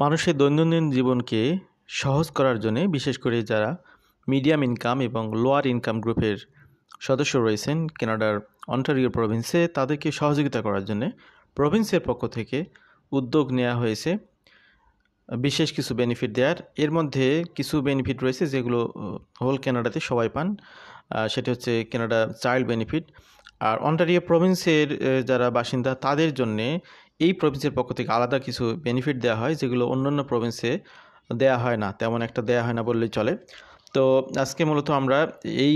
মানুষের দৈনন্দিন জীবনকে সহজ করার জন্যে বিশেষ করে যারা মিডিয়াম ইনকাম এবং লোয়ার ইনকাম গ্রুপের সদস্য রয়েছেন কানাডার অন্টারিও প্রভিন্সে, তাদেরকে সহযোগিতা করার জন্যে প্রভিন্সের পক্ষ থেকে উদ্যোগ নেওয়া হয়েছে বিশেষ কিছু বেনিফিট দেওয়ার। এর মধ্যে কিছু বেনিফিট রয়েছে যেগুলো হোল কানাডাতে সবাই পান। সেটা হচ্ছে কানাডা চাইল্ড বেনিফিট। আর অন্টারিও প্রভিন্সের যারা বাসিন্দা তাদের জন্যে এই প্রভিন্সের পক্ষ থেকে আলাদা কিছু বেনিফিট দেওয়া হয়, যেগুলো অন্যান্য প্রভিন্সে দেওয়া হয় না, তেমন একটা দেওয়া হয় না বললেই চলে। তো আজকে মূলত আমরা এই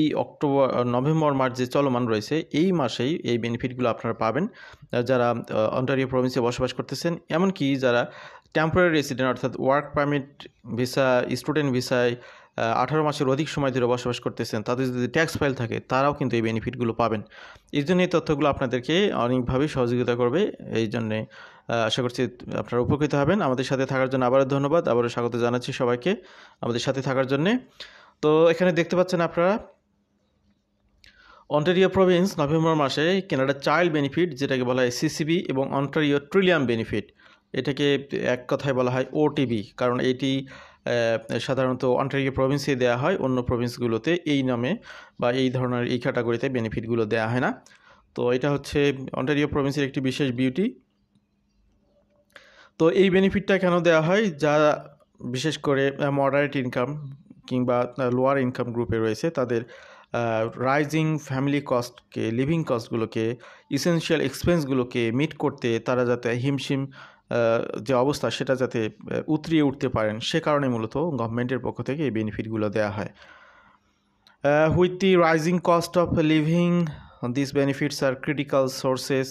নভেম্বর মাস যে চলমান রয়েছে, এই মাসেই এই বেনিফিটগুলো আপনারা পাবেন যারা অন্টারিও প্রভিন্সে বসবাস করতেছেন, এমনকি যারা টেম্পোরারি রেসিডেন্ট অর্থাৎ ওয়ার্ক পারমিট ভিসা, স্টুডেন্ট ভিসায় 18 মাসের অধিক সময় ধরে বসবাস করতেছেন, তাদের যদি ট্যাক্স ফাইল থাকে তারাও কিন্তু এই বেনিফিটগুলো পাবেন। এই জন্য এই তথ্যগুলো আপনাদেরকে অনেকভাবেই সহযোগিতা করবে। এই জন্যে আশা করছি আপনারা উপকৃত হবেন। আমাদের সাথে থাকার জন্য আবারও ধন্যবাদ, আবারও স্বাগত জানাচ্ছি সবাইকে আমাদের সাথে থাকার জন্যে। তো এখানে দেখতে পাচ্ছেন আপনারা অন্টারিও প্রভিন্স নভেম্বর মাসে কানাডা চাইল্ড বেনিফিট, যেটাকে বলা হয় সিসিবি, এবং অন্টারিও ট্রিলিয়াম বেনিফিট, এটাকে এক কথায় বলা হয় ওটিবি, কারণ এটি সাধারণত অন্টারিও প্রভিন্সে দেওয়া হয়, অন্য প্রভিন্সগুলোতে এই নামে বা এই ধরনের এই ক্যাটাগরিতে বেনিফিটগুলো দেওয়া হয় না। তো এটা হচ্ছে অন্টারিও প্রভিন্সের একটি বিশেষ বিউটি। তো এই বেনিফিটটা কেন দেওয়া হয়? যারা বিশেষ করে মডারেট ইনকাম কিংবা লোয়ার ইনকাম গ্রুপে রয়েছে, তাদের রাইজিং ফ্যামিলি কস্টকে, লিভিং কস্টগুলোকে, ইসেনশিয়াল এক্সপেন্সগুলোকে মিট করতে তারা যাতে হিমশিম যে অবস্থা সেটা যাতে উতরিয়ে উঠতে পারেন, সে কারণে মূলত গভর্নমেন্টের পক্ষ থেকে এই বেনিফিটগুলো দেওয়া হয়। With the rising cost of living, this benefits are critical sources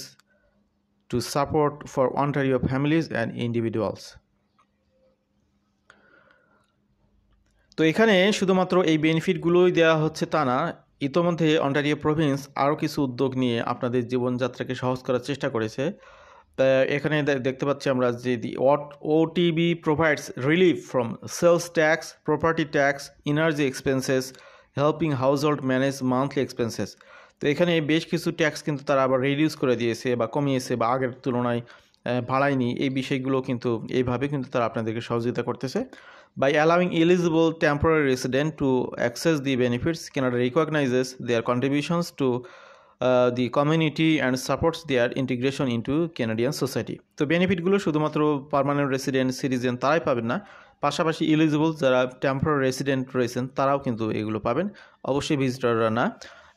to support for Ontario families and individuals. তো এখানে শুধুমাত্র এই বেনিফিটগুলোই দেওয়া হচ্ছে তা না, ইতোমধ্যে অন্টারিও প্রভিন্স আরও কিছু উদ্যোগ নিয়ে আপনাদের জীবনযাত্রাকে সহজ করার চেষ্টা করেছে। এখানে দেখতে পাচ্ছি আমরা যে OTB provides relief from sales tax, property tax, energy expenses, helping household manage monthly expenses. তো এখানে বেশ কিছু ট্যাক্স কিন্তু তারা আবার রিডিউস করে দিয়েছে বা কমিয়েছে বা আগের তুলনায় বাড়ায়নি, এই বিষয়গুলো কিন্তু এইভাবে কিন্তু তারা আপনাদেরকে সহযোগিতা করতেছে। By allowing eligible temporary resident to access the benefits, Canada recognizes their contributions to the community and supports their integration into Canadian society. তো বেনিফিটগুলো শুধুমাত্র পার্মানেন্ট রেসিডেন্ট, সিটিজেন তারাই পাবেন না, পাশাপাশি এলিজিবল যারা টেম্পোরারি রেসিডেন্ট রয়েছেন তারাও কিন্তু এগুলো পাবেন, অবশ্যই ভিজিটররা না।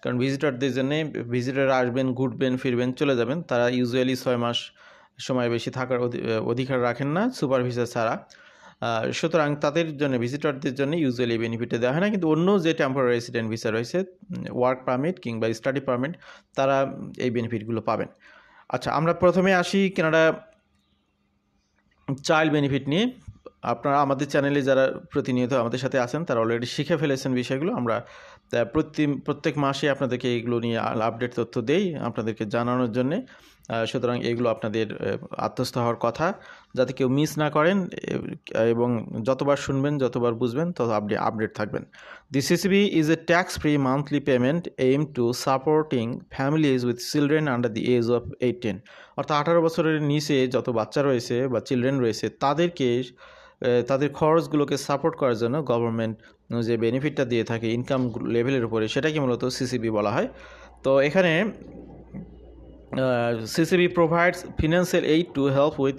কারণ ভিজিটরদের জন্যে, ভিজিটররা আসবেন, ঘুরবেন, ফিরবেন, চলে যাবেন, তারা ইউজুয়ালি 6 মাস সময় বেশি থাকার অধিকার রাখেন না সুপার ভিসা ছাড়া। সুতরাং তাদের জন্য, ভিজিটরদের জন্য ইউজুয়ালি বেনিফিটে দেওয়া হয় না, কিন্তু অন্য যে টেম্পোরারি রেসিডেন্ট ভিসা রয়েছে, ওয়ার্ক পারমিট কিংবা স্টাডি পারমিট, তারা এই বেনিফিটগুলো পাবেন। আচ্ছা, আমরা প্রথমে আসি কানাডা চাইল্ড বেনিফিট নিয়ে। আপনারা আমাদের চ্যানেলে যারা প্রতিনিয়ত আমাদের সাথে আছেন তারা অলরেডি শিখে ফেলেছেন বিষয়গুলো। আমরা প্রত্যেক মাসে আপনাদেরকে এইগুলো নিয়ে আপডেট তথ্য দেই আপনাদেরকে জানানোর জন্যে। সুতরাং এগুলো আপনাদের আত্মস্থ হওয়ার কথা, যাতে কেউ মিস না করেন, এবং যতবার শুনবেন, যতবার বুঝবেন, তত আপডেট থাকবেন। The CCB is a tax free monthly payment aim to supporting families with children under the age of 18। অর্থাৎ 18 বছরের নিচে যত বাচ্চা রয়েছে বা চিলড্রেন রয়েছে, তাদেরকে তাদের খরচগুলোকে সাপোর্ট করার জন্য গভর্নমেন্ট যে বেনিফিটটা দিয়ে থাকে ইনকাম লেভেলের উপরে, সেটাকে মূলত সিসিবি বলা হয়। তো এখানে CCB provides financial aid to help with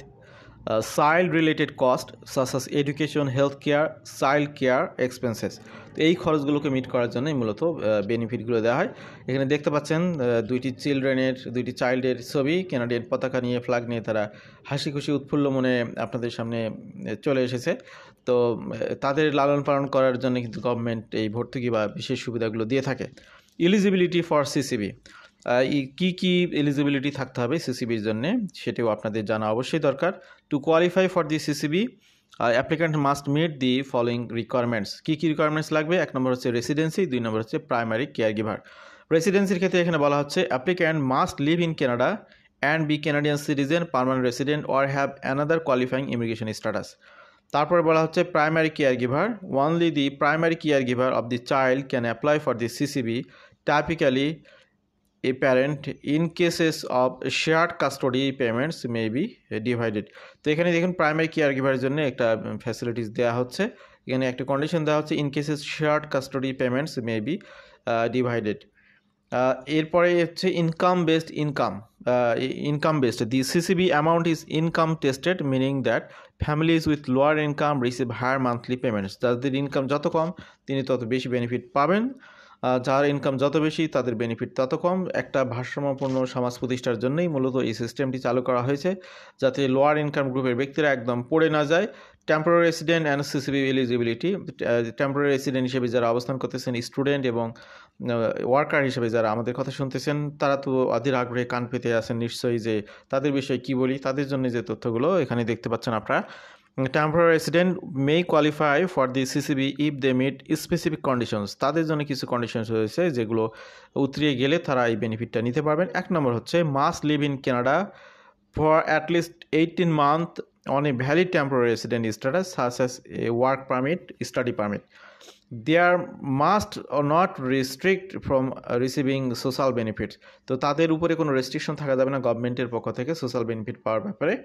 child-related costs such as education, healthcare, child care expenses. তো এই খরচগুলোকে মিট করার জন্যই মূলত বেনিফিটগুলো দেওয়া হয়। এখানে দেখতে পাচ্ছেন দুইটি চাইল্ডের ছবি, কানাডিয়ান পতাকা নিয়ে, ফ্ল্যাগ নিয়ে তারা হাসি খুশি উৎফুল্ল মনে আপনাদের সামনে চলে এসেছে। তো তাদের লালন পালন করার জন্য কিন্তু গভর্নমেন্ট এই ভর্তুকি বা বিশেষ সুবিধাগুলো দিয়ে থাকে। এলিজিবিলিটি ফর সিসিবি, কি এলিজিবিলিটি থাকতে হবে সিসিবির জন্য সেটাও আপনাদের জানা অবশ্যই দরকার। To qualify for the CCB, applicant must meet the following requirements. কি রিকোয়ারমেন্টস লাগবে? 1 নম্বর হচ্ছে রেসিডেন্সি, 2 নম্বর হচ্ছে প্রাইমারি কেয়ার গিভার। রেসিডেন্সির ক্ষেত্রে এখানে বলা হচ্ছে applicant must live in Canada and be Canadian citizen, permanent resident or have another qualifying immigration status. তারপরে বলা হচ্ছে primary care giver, only the primary care giver of the child can apply for the CCB, typically a parent in cases of shared custody payments may be divided. তো এখানে দেখুন primary care গিভারের জন্য একটা facilities দেওয়া হচ্ছে, এখানে একটা condition দেওয়া হচ্ছে in cases shared custody payments may be divided. এরপরে হচ্ছে income based the CCB amount is income tested, meaning that families with lower income receive higher monthly payments. যাদের ইনকাম যত কম তিনি তত বেশি বেনিফিট পাবেন, যার ইনকাম যত বেশি তাদের বেনিফিট তত কম। একটা ভারসাম্যপূর্ণ সমাজ প্রতিষ্ঠার জন্যই মূলত এই সিস্টেমটি চালু করা হয়েছে, যাতে লোয়ার ইনকাম গ্রুপের ব্যক্তিরা একদম পড়ে না যায়। Temporary resident and CCB eligibility, temporary resident হিসেবে যারা অবস্থান করতেছেন, স্টুডেন্ট এবং ওয়ার্কার হিসেবে যারা আমাদের কথা শুনতেছেন, তারা তো অধীর আগ্রহে কান পেতে আছেন নিশ্চয়ই যে তাদের বিষয়ে কী বলি। তাদের জন্য যে তথ্যগুলো এখানে দেখতে পাচ্ছেন আপনারা, temporary resident may qualify for the CCB if they meet specific conditions. তাদের জন্য কিছু কন্ডিশনস রয়েছে যেগুলো উতরিয়ে গেলে তারা এই বেনিফিটটা নিতে পারবেন। এক নম্বর হচ্ছে must live in Canada for at least 18 months on a valid temporary resident status such as a work permit, study permit. There must not restrict from receiving social benefits. তো তাদের উপরে কোনো রেস্ট্রিকশন থাকা যাবে না গভর্নমেন্টের পক্ষ থেকে সোশ্যাল বেনিফিট পাওয়ার ব্যাপারে।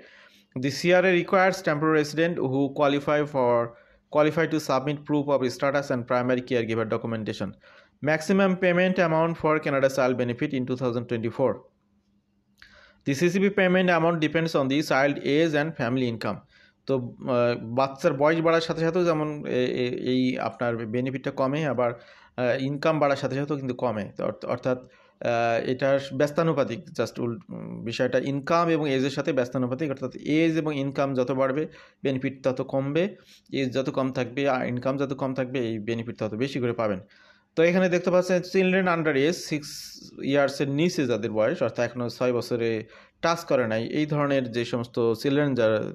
The CRA requires temporary resident who qualify to submit proof of status and primary caregiver documentation. Maximum payment amount for Canada Child Benefit in 2024. The CCB payment amount depends on the child age and family income. তো বাচ্চার বয়স বাড়ার সাথে সাথেও যেমন এই আপনার বেনিফিটটা কমে, আবার ইনকাম বাড়ার সাথে সাথেও কিন্তু কমে। অর্থাৎ এটার ব্যস্তানুপাতিক, জাস্ট বিষয়টা ইনকাম এবং এজের সাথে ব্যস্তানুপাতিক। অর্থাৎ এজ এবং ইনকাম যত বাড়বে বেনিফিট তত কমবে, এজ যত কম থাকবে আর ইনকাম যত কম থাকবে এই বেনিফিট তত বেশি করে পাবেন। তো এখানে দেখতে পাচ্ছেন চিলড্রেন আন্ডার এজ 6 ইয়ার্সের নিচে যাদের বয়স, অর্থাৎ এখনও 6 বছরে টাচ করে নাই, এই ধরনের যে সমস্ত চিলড্রেন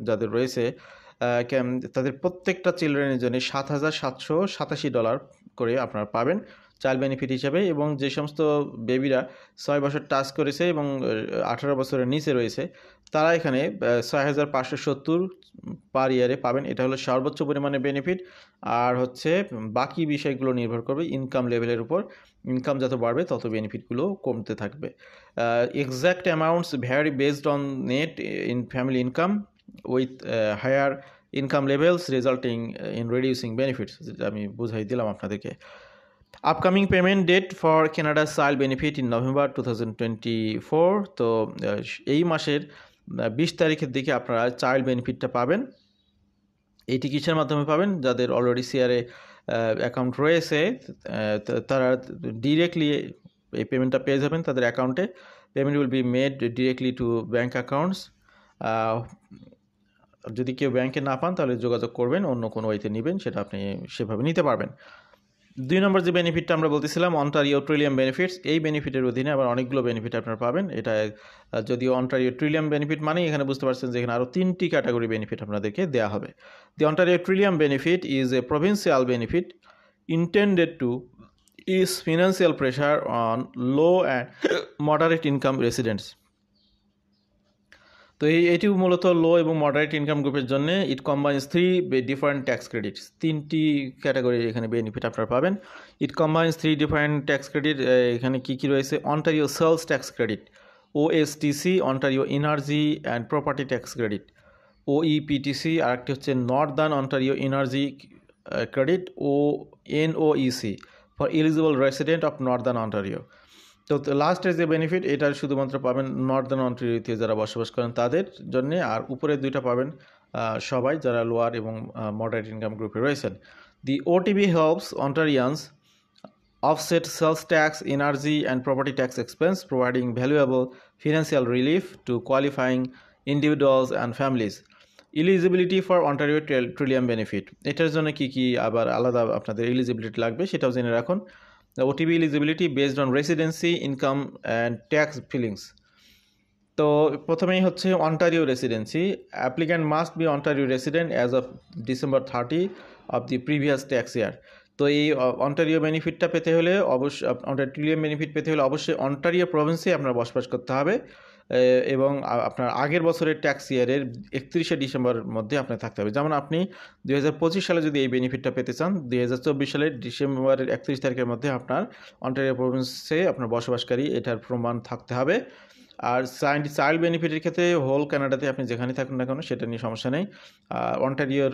যাদের রয়েছে তাদের প্রত্যেকটা চিলড্রেনের জন্য $7,787 করে আপনারা পাবেন চাইল্ড বেনিফিট হিসাবে। এবং যে সমস্ত বেবিরা 6 বছর টাচ করেছে এবং 18 বছরের নিচে রয়েছে তারা এখানে 6,570 পার ইয়ারে পাবেন। এটা হলো সর্বোচ্চ পরিমাণে বেনিফিট। আর হচ্ছে বাকি বিষয়গুলো নির্ভর করবে ইনকাম লেভেলের উপর, ইনকাম যত বাড়বে তত বেনিফিটগুলো কমতে থাকবে। Exact amounts vary based on net in family income with higher income levels resulting in reducing benefits, যেটা আমি বুঝাই দিলাম আপনাদেরকে। Upcoming payment date for Canada child benefit in November 2024। তো এই মাসের 20 তারিখের দিকে আপনারা চাইল্ড বেনিফিটটা পাবেন। এইটি কিসের মাধ্যমে পাবেন? যাদের অলরেডি সিআরএ অ্যাকাউন্ট রয়েছে তারা ডিরেক্টলি এই পেমেন্টটা পেয়ে যাবেন তাদের অ্যাকাউন্টে। Payment will be made directly to bank accounts. যদি কেউ ব্যাংকে না পান তাহলে যোগাযোগ করবেন, অন্য কোনো ওয়েতে নেবেন সেটা আপনি সেভাবে নিতে পারবেন। 2 নম্বর যে বেনিফিটটা আমরা বলতেছিলাম অন্টারিও ট্রিলিয়াম বেনিফিটস, এই বেনিফিটের অধীনে আবার অনেকগুলো বেনিফিট আপনারা পাবেন। এটা যদিও অন্টারিও ট্রিলিয়াম বেনিফিট মানে এখানে বুঝতে পারছেন যে এখানে আরও 3টি ক্যাটাগরি বেনিফিট আপনাদেরকে দেওয়া হবে। The Ontario Trillium benefit is a provincial benefit intended to ease financial pressure on low and moderate income residents. তো এটিও মূলত লো এবং মডারেট ইনকাম গ্রুপের জন্য। It combines 3 different tax credits, 3টি ক্যাটাগরির এখানে বেনিফিট আপনারা পাবেন। It combines 3 different tax credit. এখানে কী কী রয়েছে? Ontario sales tax credit, OSTC Ontario energy and property tax credit, OEPTC, আরেকটি হচ্ছে northern Ontario energy credit, NOEC for eligible resident of northern Ontario. তো লাস্টের যে বেনিফিট এটা শুধুমাত্র পাবেন নর্দার্ন অন্টারিওতে যারা বসবাস করেন তাদের জন্য, আর উপরের 2টা পাবেন সবাই যারা লোয়ার এবং মডারেট ইনকাম গ্রুপে রয়েছেন। দি ওটিবি helps অন্টারিয়ানস offset sales tax, energy and property tax expense, providing valuable financial relief to qualifying individuals and families. Eligibility for Ontario Trillium Benefit, এটার জন্য কি কি আবার আলাদা আপনাদের এলিজিবিলিটি লাগবে সেটাও জেনে রাখুন। OTB eligibility based on residency, income and tax fillings. তো প্রথমেই হচ্ছে Ontario residency. Applicant must be Ontario resident as of December 30 of the previous tax year. তো এই অন্টারিও বেনিফিটটা পেতে হলে অবশ্যই অন্টারিও বেনিফিট পেতে হলে অবশ্যই অন্টারিও প্রভিন্সে আপনার বসবাস করতে হবে। এবং আপনার আগের বছরের ট্যাক্স ইয়ারের 31শে ডিসেম্বরের মধ্যে আপনার থাকতে হবে। যেমন আপনি 2025 সালে যদি এই বেনিফিটটা পেতে চান, 2024 সালের ডিসেম্বরের 31 তারিখের মধ্যে আপনার অন্টারিও প্রভিন্সে আপনার বসবাসকারী এটার প্রমাণ থাকতে হবে। আর চাইল্ড বেনিফিটের ক্ষেত্রে হোল কানাডাতে আপনি যেখানে থাকুন না কেন সেটা নিয়ে সমস্যা নেই। অন্টারিওর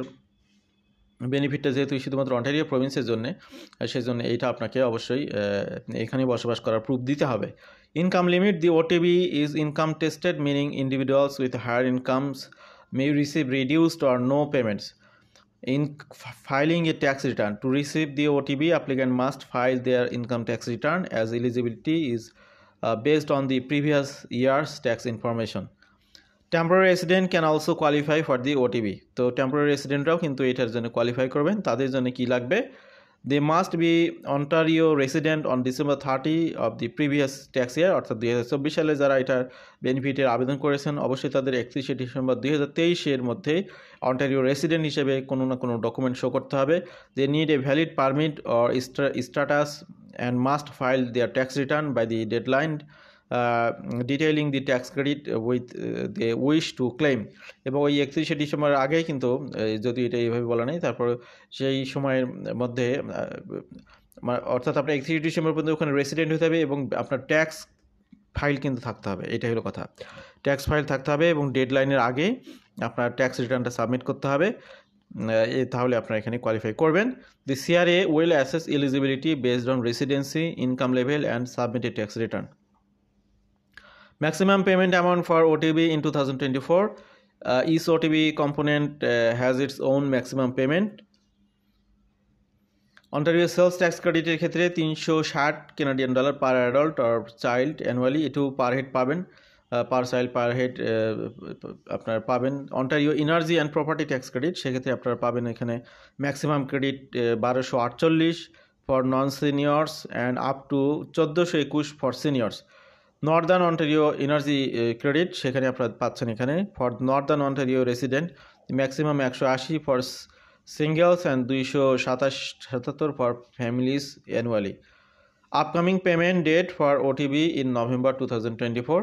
বেনিফিটটা যেহেতু শুধুমাত্র অন্টারিও প্রভিন্সের জন্য, সেই জন্য এইটা আপনাকে অবশ্যই এখানে বসবাস করার প্রুফ দিতে হবে। Income limit, the OTB is income tested, meaning individuals with higher incomes may receive reduced or no payments. In filing a tax return, to receive the OTB, applicant must file their income tax return as eligibility is based on the previous year's tax information. Temporary resident can also qualify for the OTB. তো temporary রেসিডেন্টরাও কিন্তু এটার জন্য qualify করবেন। তাদের জন্য কি লাগবে? They must be Ontario resident on December 30 of the previous tax year, অর্থাৎ 2024 সালে যারা এটার বেনিফিটের আবেদন করেছেন অবশ্যই তাদের 31শে ডিসেম্বর 2023-এর মধ্যে অন্টারিও রেসিডেন্ট হিসেবে কোনো না কোনো ডকুমেন্ট শো করতে হবে। They need a valid permit or status and must file their tax return by the deadline detailing the tax credit with they wish to claim. এবং ওই 31শে ডিসেম্বরের আগেই কিন্তু, যদি এটা এইভাবে বলা নেই, তারপর সেই সময়ের মধ্যে অর্থাৎ আপনার 31শে ডিসেম্বর পর্যন্ত ওখানে রেসিডেন্ট হতে হবে এবং আপনার ট্যাক্স ফাইল কিন্তু থাকতে হবে। এটাই হলো কথা, ট্যাক্স ফাইল থাকতে হবে এবং ডেডলাইনের আগে আপনার ট্যাক্স রিটার্নটা সাবমিট করতে হবে। তাহলে আপনারা এখানে কোয়ালিফাই করবেন। The CRA will assess eligibility based on residency, income level and submitted tax return. Maximum payment amount for OTB in 2024. Each OTB component has its own maximum payment. Ontario sales tax credit এর ক্ষেত্রে $360 Canadian per adult or child annually, এটু per head পাবেন, পার child পার head আপনার পাবেন। Ontario energy and property tax credit, সেক্ষেত্রে আপনারা পাবেন এখানে maximum credit $1248 for non seniors and up to $1421 for seniors. Northern Ontario energy credit, সেখানে আপনারা পাচ্ছেন এখানে for northern Ontario resident maximum 180 for singles and 277 for families annually. Upcoming payment date for OTB in November 2024।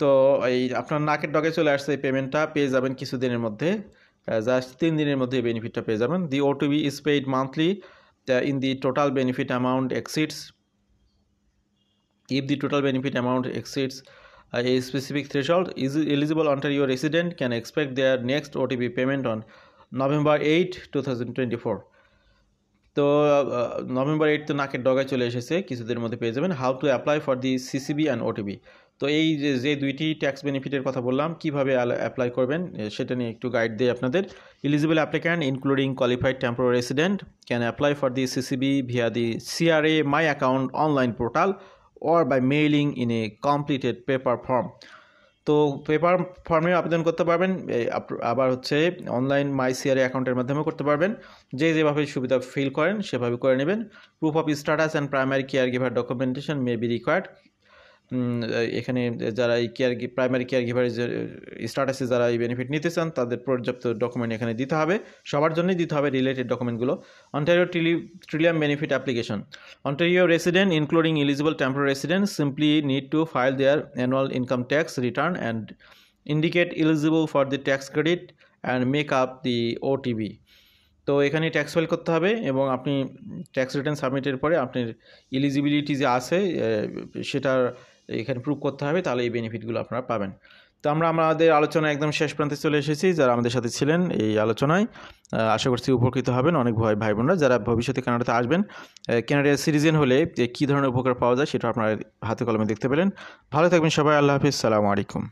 তো এই আপনার নাকের ডগে চলে আসছে এই পেমেন্টটা, পেয়ে যাবেন কিছুদিনের মধ্যে, জাস্ট 3 দিনের মধ্যে এই বেনিফিটটা পেয়ে যাবেন। The OTB is paid monthly in the total benefit amount exceeds. If the total benefit amount exceeds a specific threshold, eligible Ontario resident can expect their next OTB payment on November 8, 2024. তো November 8 তো নাকের ডগায় চলে এসেছে, কিছুদিনের মধ্যে পেয়ে যাবেন। How to apply for the CCB and OTB. তো এই যে দুইটি ট্যাক্স বেনিফিটের কথা বললাম, কিভাবে অ্যাপ্লাই করবেন সেটা নিয়ে একটু গাইড দিই আপনাদের। Eligible applicant including qualified temporary resident can apply for the CCB via the CRA my account online portal or by mailing in a completed paper form. তো পেপার ফর্মে আবেদন করতে পারবেন, আবার হচ্ছে অনলাইন মাই সিআরএ অ্যাকাউন্টের মাধ্যমে করতে পারবেন। যেভাবে সুবিধা ফিল করেন সেভাবে করে নেবেন। Proof of status and primary care giver documentation may be required. এখানে যারা এই প্রাইমারি কেয়ার গিভারের স্ট্যাটাসে যারা এই বেনিফিট নিতে চান তাদের পর্যাপ্ত ডকুমেন্ট এখানে দিতে হবে, সবার জন্যই দিতে হবে রিলেটেড ডকুমেন্টগুলো। Ontario Trillium benefit application. Ontario resident including eligible temporary resident simply need to file their annual income tax return and indicate eligible for the tax credit and make up the OTB. তো এখানে tax file করতে হবে এবং আপনি tax return সাবমিটের পরে আপনার eligibility যে আছে সেটার এখানে প্রুভ করতে হবে, তাহলে এই বেনিফিটগুলো আপনারা পাবেন। তো আমরা আমাদের আলোচনা একদম শেষ প্রান্তে চলে এসেছি। যারা আমাদের সাথে ছিলেন এই আলোচনায় আশা করছি উপকৃত হবেন অনেক ভাই বোনরা যারা ভবিষ্যতে কানাডাতে আসবেন। কানাডিয়ার সিটিজেন হলে কী ধরনের উপকার পাওয়া যায় সেটা আপনারা হাতে কলমে দেখতে পেলেন। ভালো থাকবেন সবাই, আল্লাহ হাফিজ, সালামু আলাইকুম।